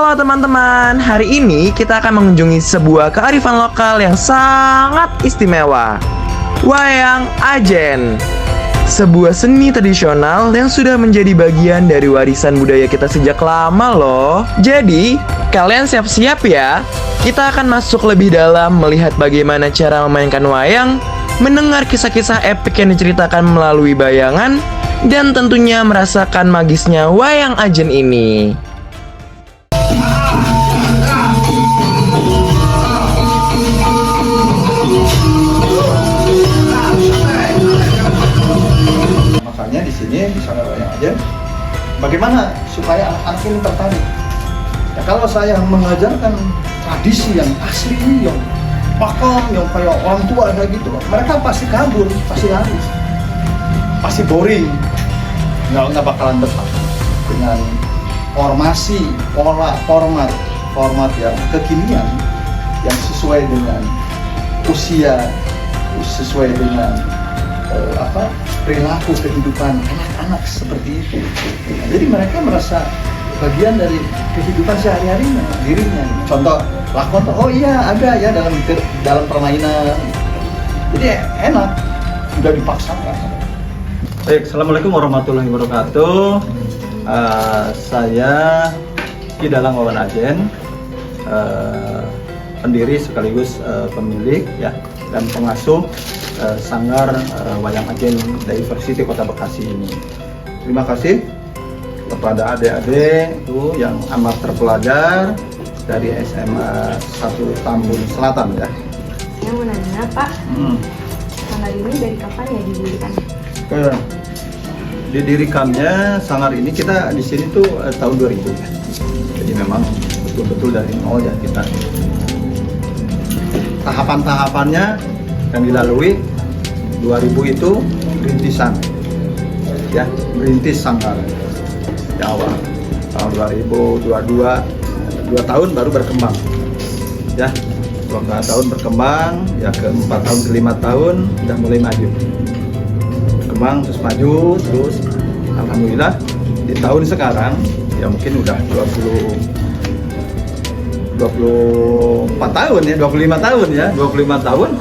Halo teman-teman, hari ini kita akan mengunjungi sebuah kearifan lokal yang sangat istimewa. Wayang Ajen, sebuah seni tradisional yang sudah menjadi bagian dari warisan budaya kita sejak lama loh. Jadi, kalian siap-siap ya. Kita akan masuk lebih dalam melihat bagaimana cara memainkan wayang, mendengar kisah-kisah epik yang diceritakan melalui bayangan, dan tentunya merasakan magisnya Wayang Ajen ini. Makanya di sini di sana Wayang Ajen, bagaimana supaya anak-anak ini tertarik? Ya, kalau saya mengajarkan tradisi yang asli, yang pakem, yang kayak orang tua kayak gitu, mereka pasti kabur, pasti lari, pasti boring, nggak bakalan betah dengan formasi, format yang kekinian, yang sesuai dengan usia, sesuai dengan perilaku kehidupan anak-anak seperti itu. Nah, jadi mereka merasa bagian dari kehidupan sehari-harinya, dirinya. Contoh lakon, oh iya ada ya dalam permainan. Jadi enak, sudah dipaksakan. Baik, Assalamualaikum warahmatullahi wabarakatuh. Saya Ki Dalang Wawan Ajen, pendiri sekaligus pemilik ya dan pengasuh Sanggar Wayang Ajen Diversity Kota Bekasi ini. Terima kasih kepada adik-adik itu yang amat terpelajar dari SMA 1 Tambun Selatan ya. Saya mau nanya Pak, sanggar ini dari kapan ya didirikan? Didirikannya sanggar ini kita di sini tuh tahun 2000 ya. Jadi memang betul-betul dari nol ya kita. Tahapan-tahapannya yang dilalui 2000 itu rintisan ya, merintis sanggar di awal tahun 2022 2 tahun baru berkembang ya, 2 tahun berkembang ya, ke 4 tahun ke 5 tahun udah mulai maju berkembang terus maju terus alhamdulillah di tahun sekarang ya mungkin udah 24 tahun ya, 25 tahun ya, 25 tahun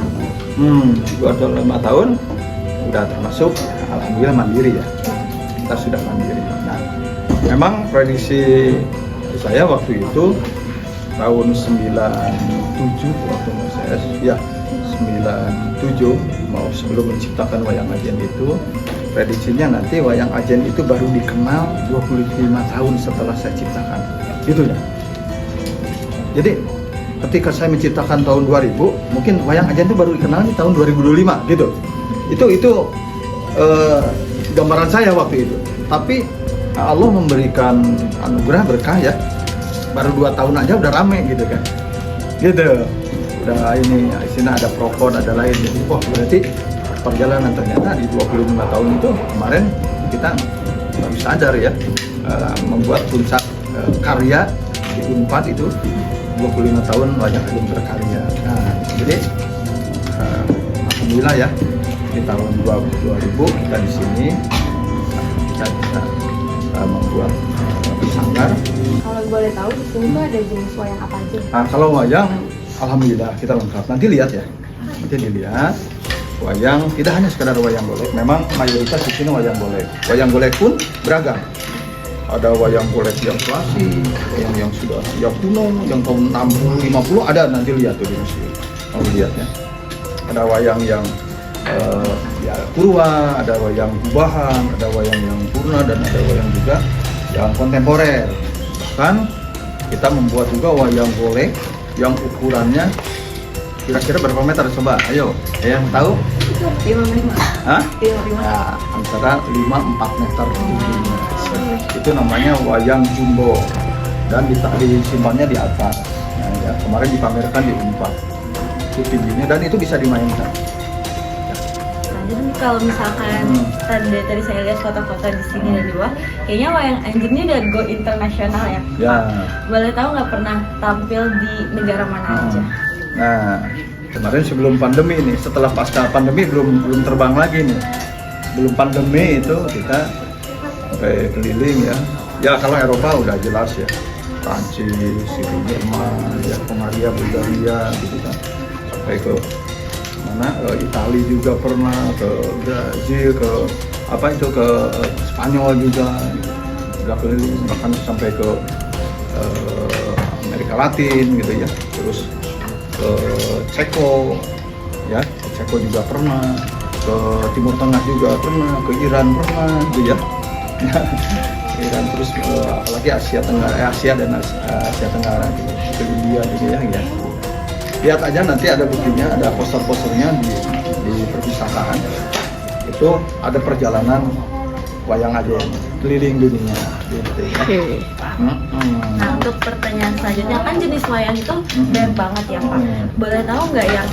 25 tahun udah termasuk alhamdulillah mandiri ya, kita sudah mandiri. Nah, memang prediksi saya waktu itu tahun 97 waktu saya ya 97 mau sebelum menciptakan Wayang Ajen itu prediksinya nanti Wayang Ajen itu baru dikenal 25 tahun setelah saya ciptakan gitu ya. Jadi ketika saya menciptakan tahun 2000, mungkin Wayang Ajen itu baru dikenal di tahun 2025 gitu. Itu gambaran saya waktu itu. Tapi Allah memberikan anugerah berkah ya. Baru 2 tahun aja udah rame gitu kan. Gitu. Udah ini di sini ada prokon, ada lain. Jadi wah berarti perjalanan ternyata di 25 tahun itu kemarin kita baru sadar ya membuat puncak karya di Unpad itu 25 tahun Wayang Ajen berkarya. Nah, jadi alhamdulillah ya di tahun 2000 kita di sini kita bisa membuat sanggar. Kalau boleh tahu di sini tuh ada jenis wayang apa aja? Nah, kalau wayang alhamdulillah kita lengkap. Nanti lihat ya. Nanti dilihat wayang tidak hanya sekadar wayang golek, memang mayoritas di sini wayang golek. Wayang golek pun beragam. Ada wayang golek yang klasik, yang sudah yang kuno, yang tahun 60, 50 ada, nanti lihat tuh di museum. Mau lihat ya. Ada wayang yang ya purwa, ada wayang gubahan, ada wayang yang purna, dan ada wayang juga yang kontemporer. Bahkan kita membuat juga wayang golek yang ukurannya kira-kira berapa meter, coba ayo yang tahu? 55. Hah? 55. Nah, antara 5-4 meter tingginya. Itu namanya wayang jumbo dan disimpannya di atas. Nah, ya, kemarin dipamerkan di Unpad. Itu tingginya dan itu bisa dimainkan. Nah, jadi kalau misalkan tadi saya lihat foto-foto di sini dan di bawah, kayaknya Wayang Ajen ini udah go internasional ya. Ya. Boleh tahu nggak pernah tampil di negara mana aja? Nah, kemarin sebelum pandemi nih, setelah pasca pandemi belum terbang lagi nih. Belum pandemi itu kita sampai keliling ya. Ya kalau Eropa udah jelas ya. Prancis, gitu, Jerman, ya Hungaria, Bulgaria, gitu kan, sampai ke mana, Italia juga pernah, ke Brazil, ke ke Spanyol juga, udah keliling, bahkan sampai ke Amerika Latin gitu ya, terus ke Ceko, ya, ke Ceko juga pernah, ke Timur Tengah juga pernah, ke Iran pernah, gitu ya. Iran, terus apalagi Asia Tenggara, Asia dan Asia Tenggara, gitu, ke India gitu ya. Lihat aja nanti ada buktinya, ada poster-posternya di perpustakaan. Itu ada perjalanan wayang Ajen keliling dunia gitu ya. Nah, untuk pertanyaan selanjutnya, kan jenis wayang itu banyak banget ya Pak. Boleh tahu nggak yang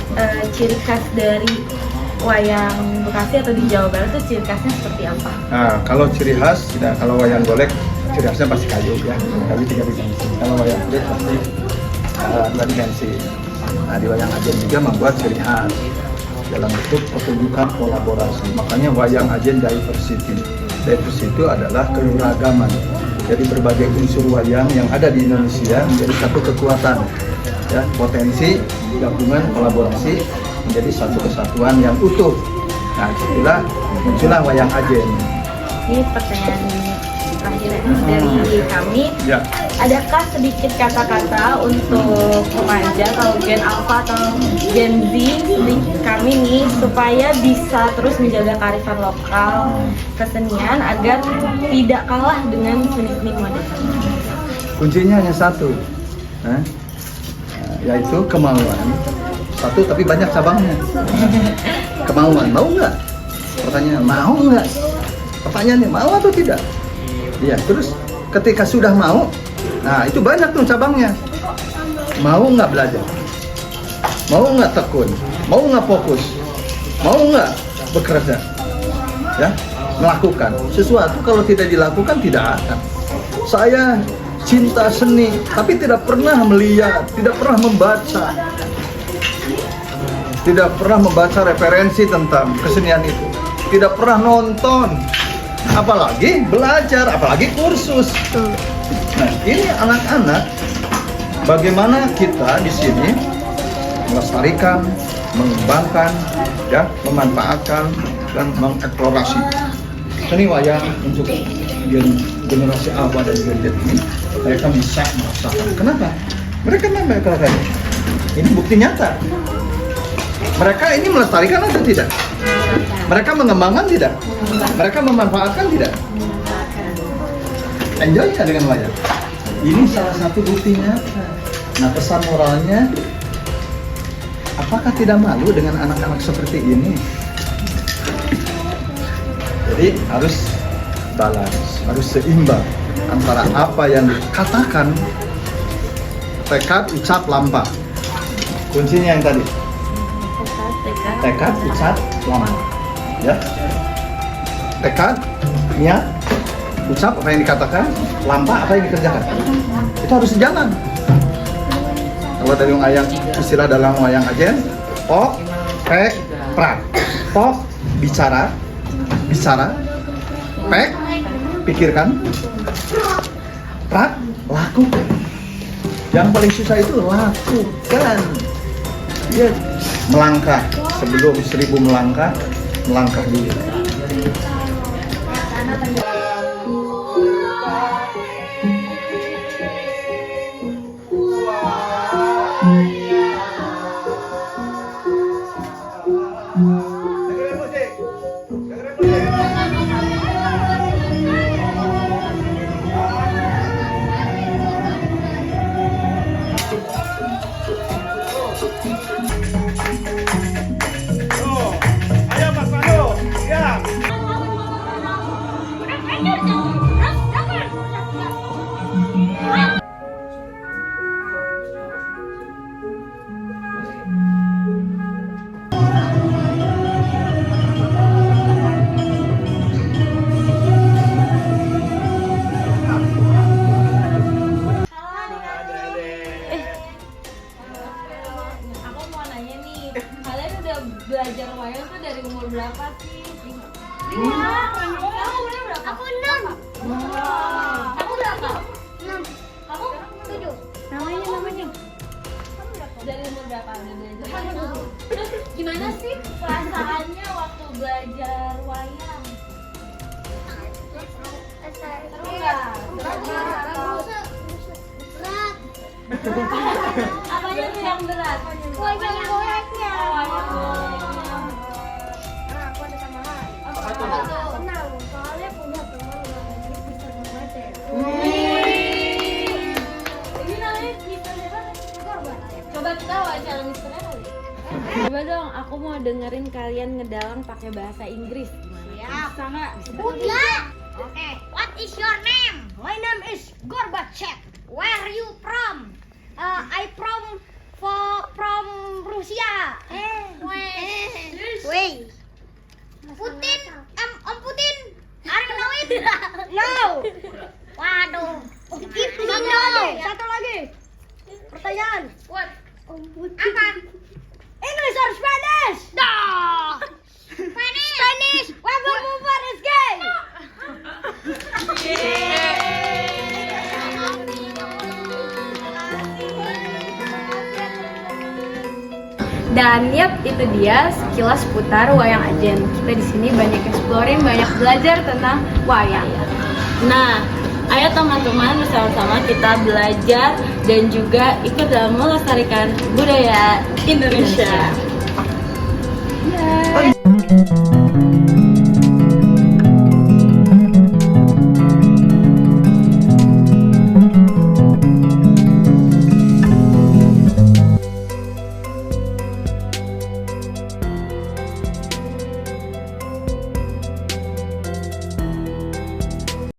ciri khas dari wayang Bekasi atau di Jawa Barat itu ciri khasnya seperti apa? Nah, kalau ciri khas, kalau wayang golek ciri khasnya pasti kayu ya, kayu 3 dimensi. Kalau wayang kulit pasti 2 dimensi. Nah, di wayang Ajen juga membuat ciri khas dalam bentuk pertunjukan kolaborasi. Makanya wayang Ajen diversity. Diversity itu adalah keragaman. Jadi berbagai unsur wayang yang ada di Indonesia menjadi satu kekuatan. Ya, potensi gabungan kolaborasi menjadi satu kesatuan yang utuh. Nah, itulah muncullah wayang Ajen. Ini pertanyaan terakhir dari kami. Ya. Adakah sedikit kata-kata untuk remaja atau Gen Alpha atau Gen Z di kami nih supaya bisa terus menjaga kearifan lokal kesenian agar tidak kalah dengan seni-seni modern? Kuncinya hanya satu, yaitu kemauan. Satu tapi banyak cabangnya. Kemauan, mau nggak? Pertanyaan, mau nggak? Pertanyaannya, mau atau tidak? Iya, terus ketika sudah mau, nah itu banyak tuh cabangnya. Mau nggak belajar? Mau nggak tekun? Mau nggak fokus? Mau nggak bekerja? Ya, melakukan sesuatu. Kalau tidak dilakukan tidak akan. Saya cinta seni, tapi tidak pernah melihat, tidak pernah membaca, tidak pernah membaca referensi tentang kesenian itu, tidak pernah nonton, apalagi belajar, apalagi kursus. Nah, ini anak-anak, bagaimana kita di sini melestarikan, mengembangkan, ya, memanfaatkan dan mengeksplorasi seni wayang untuk generasi awal dan Gen Z ini, mereka bisa merasakan. Kenapa? Mereka melakukan ini bukti nyata. Mereka ini melestarikan atau tidak? Mereka mengembangkan tidak? Mereka memanfaatkan tidak? Enjoy nggak dengan wayang? Ini salah satu buktinya. Nah, pesan moralnya, apakah tidak malu dengan anak-anak seperti ini? Jadi harus balance, harus seimbang antara apa yang dikatakan, tekad, ucap, lampah. Kuncinya yang tadi. Tekad, ucap, lampah. Ya. Tekad, niat, ucap apa yang dikatakan, lampah apa yang dikerjakan. Itu harus sejalan. Kalau dari wayang, istilah dalam wayang Ajen, pok, pek, prak. Pok, bicara, pek, pikirkan, prak, lakukan. Yang paling susah itu lakukan. Ya, melangkah sebelum 1000 melangkah dulu. Gimana sih perasaannya waktu belajar wayang? Seru nggak? Berat. Apanya tuh yang berat? Wayang-wayangnya. Aku ada tambahan. Apa tuh? Senang, soalnya punya teman yang bisa membaca. Ini namanya Mister siapa? Coba kita wawancara Misternya kali. Coba dong, aku mau dengerin kalian ngedalang pakai bahasa Inggris. Bisa nggak? Udah. Okay. What is your name? My name is Gorbachev. Where are you from? I from Rusia. Wait. Putin, Om Putin. Are you know it? No. Waduh. Satu lagi. Pertanyaan. What? Apa? English or Spanish? No. Spanish. Where is gay? Dan yap, itu dia sekilas seputar wayang Ajen. Kita di sini banyak exploring, banyak belajar tentang wayang. Nah, ayo teman-teman bersama-sama kita belajar dan juga ikut dalam melestarikan budaya Indonesia. Ya.